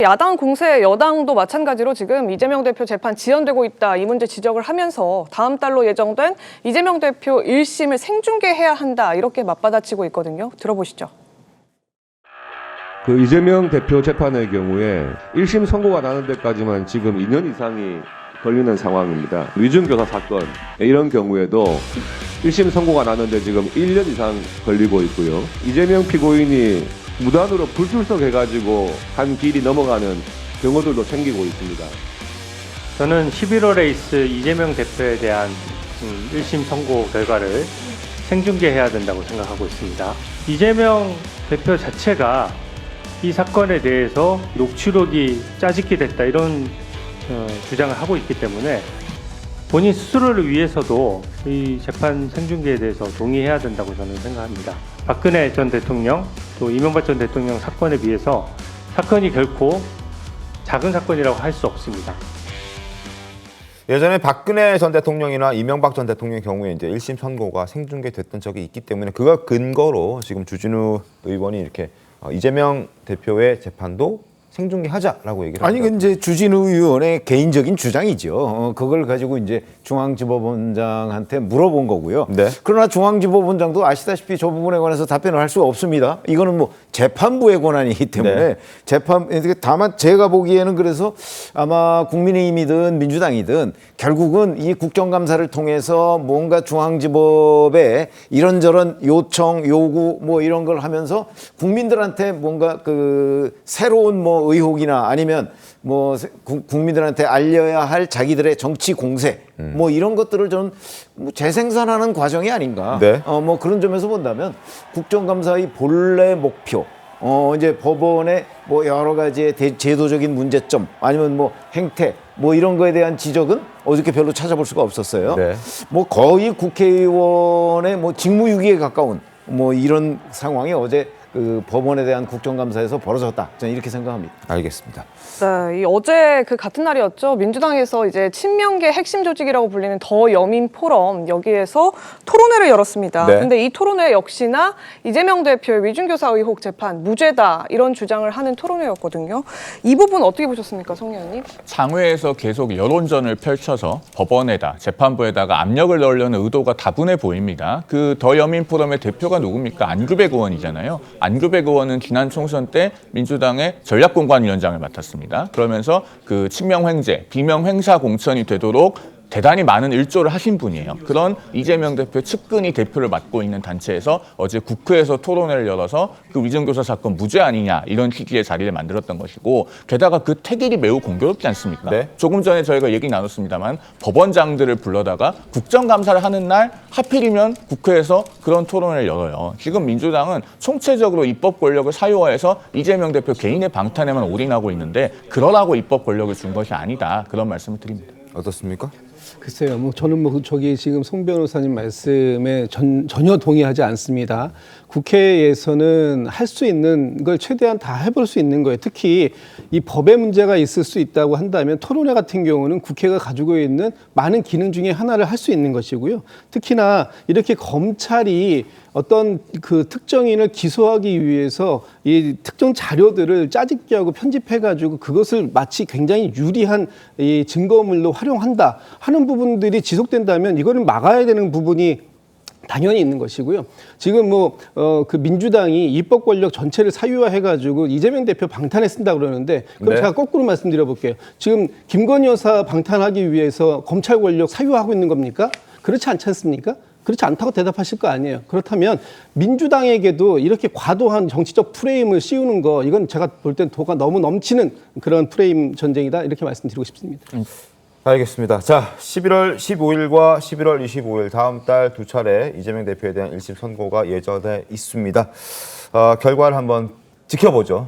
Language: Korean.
야당 공세, 여당도 마찬가지로 지금 이재명 대표 재판 지연되고 있다, 이 문제 지적을 하면서 다음 달로 예정된 이재명 대표 1심을 생중계해야 한다, 이렇게 맞받아치고 있거든요. 들어보시죠. 그 이재명 대표 재판의 경우에 1심 선고가 나는 데까지만 지금 2년 이상이 걸리는 상황입니다. 위중교사 사건 이런 경우에도 1심 선고가 나는데 지금 1년 이상 걸리고 있고요. 이재명 피고인이 무단으로 불출석해가지고 한 길이 넘어가는 경우들도 생기고 있습니다. 저는 11월에 있을 이재명 대표에 대한 1심 선고 결과를 생중계해야 된다고 생각하고 있습니다. 이재명 대표 자체가 이 사건에 대해서 녹취록이 짜집기 됐다, 이런 주장을 하고 있기 때문에 본인 스스로를 위해서도 이 재판 생중계에 대해서 동의해야 된다고 저는 생각합니다. 박근혜 전 대통령, 또 이명박 전 대통령 사건에 비해서 사건이 결코 작은 사건이라고 할 수 없습니다. 예전에 박근혜 전 대통령이나 이명박 전 대통령의 경우에 이제 1심 선고가 생중계됐던 적이 있기 때문에 그걸 근거로 지금 주진우 의원이 이렇게 이재명 대표의 재판도 생중계하자라고 얘기를 아니, 합니다. 그 이제 주진우 의원의 개인적인 주장이죠. 그걸 가지고 이제 중앙지법원장한테 물어본 거고요. 네. 그러나 중앙지법원장도 아시다시피 저 부분에 관해서 답변을 할 수가 없습니다. 이거는 뭐 재판부의 권한이기 때문에 네. 다만 제가 보기에는 그래서 아마 국민의힘이든 민주당이든 결국은 이 국정감사를 통해서 뭔가 중앙지법에 이런저런 요청, 요구 뭐 이런 걸 하면서 국민들한테 뭔가 그 새로운 뭐 의혹이나 아니면 뭐 국민들한테 알려야 할 자기들의 정치 공세 뭐 이런 것들을 저는 뭐 재생산하는 과정이 아닌가. 네. 뭐 그런 점에서 본다면 국정감사의 본래 목표, 이제 법원의 뭐 여러 가지의 제도적인 문제점 아니면 뭐 행태 뭐 이런 거에 대한 지적은 어저께 별로 찾아볼 수가 없었어요. 네. 뭐 거의 국회의원의 뭐 직무유기에 가까운 뭐 이런 상황이 어제 그 법원에 대한 국정감사에서 벌어졌다, 저는 이렇게 생각합니다. 알겠습니다. 네, 어제 그 같은 날이었죠. 민주당에서 이제 친명계 핵심 조직이라고 불리는 더 여민 포럼, 여기에서 토론회를 열었습니다. 네. 근데 이 토론회 역시나 이재명 대표의 위중교사 의혹 재판 무죄다, 이런 주장을 하는 토론회였거든요. 이 부분 어떻게 보셨습니까, 송 의원님? 상회에서 계속 여론전을 펼쳐서 법원에다, 재판부에다가 압력을 넣으려는 의도가 다분해 보입니다. 그 더 여민 포럼의 대표가 누굽니까? 안규백 의원이잖아요. 안규백 의원은 지난 총선 때 민주당의 전략공관위원장을 맡았습니다. 그러면서 그 친명횡재, 비명횡사 공천이 되도록 대단히 많은 일조를 하신 분이에요. 그런 이재명 대표 측근이 대표를 맡고 있는 단체에서 어제 국회에서 토론회를 열어서 그 위중교사 사건 무죄 아니냐, 이런 취지의 자리를 만들었던 것이고, 게다가 그 태길이 매우 공교롭지 않습니까? 네. 조금 전에 저희가 얘기 나눴습니다만 법원장들을 불러다가 국정감사를 하는 날 하필이면 국회에서 그런 토론회를 열어요. 지금 민주당은 총체적으로 입법 권력을 사유화해서 이재명 대표 개인의 방탄에만 올인하고 있는데, 그러라고 입법 권력을 준 것이 아니다, 그런 말씀을 드립니다. 어떻습니까? 글쎄요, 뭐 저는 뭐 저기 지금 송 변호사님 말씀에 전혀 동의하지 않습니다. 국회에서는 할 수 있는 걸 최대한 다 해볼 수 있는 거예요. 특히 이 법에 문제가 있을 수 있다고 한다면 토론회 같은 경우는 국회가 가지고 있는 많은 기능 중에 하나를 할 수 있는 것이고요. 특히나 이렇게 검찰이 어떤 그 특정인을 기소하기 위해서 이 특정 자료들을 짜집기 하고 편집해가지고 그것을 마치 굉장히 유리한 이 증거물로 활용한다 하는 부분들이 지속된다면 이거는 막아야 되는 부분이 당연히 있는 것이고요. 지금 그 민주당이 입법 권력 전체를 사유화해가지고 이재명 대표 방탄에 쓴다 그러는데, 그럼 네. 제가 거꾸로 말씀드려 볼게요. 지금 김건희 여사 방탄하기 위해서 검찰 권력 사유화하고 있는 겁니까? 그렇지 않지 않습니까? 그렇지 않다고 대답하실 거 아니에요. 그렇다면 민주당에게도 이렇게 과도한 정치적 프레임을 씌우는 거, 이건 제가 볼 땐 도가 너무 넘치는 그런 프레임 전쟁이다, 이렇게 말씀드리고 싶습니다. 알겠습니다. 자, 11월 15일과 11월 25일 다음 달 두 차례 이재명 대표에 대한 1심 선고가 예정돼 있습니다. 결과를 한번 지켜보죠.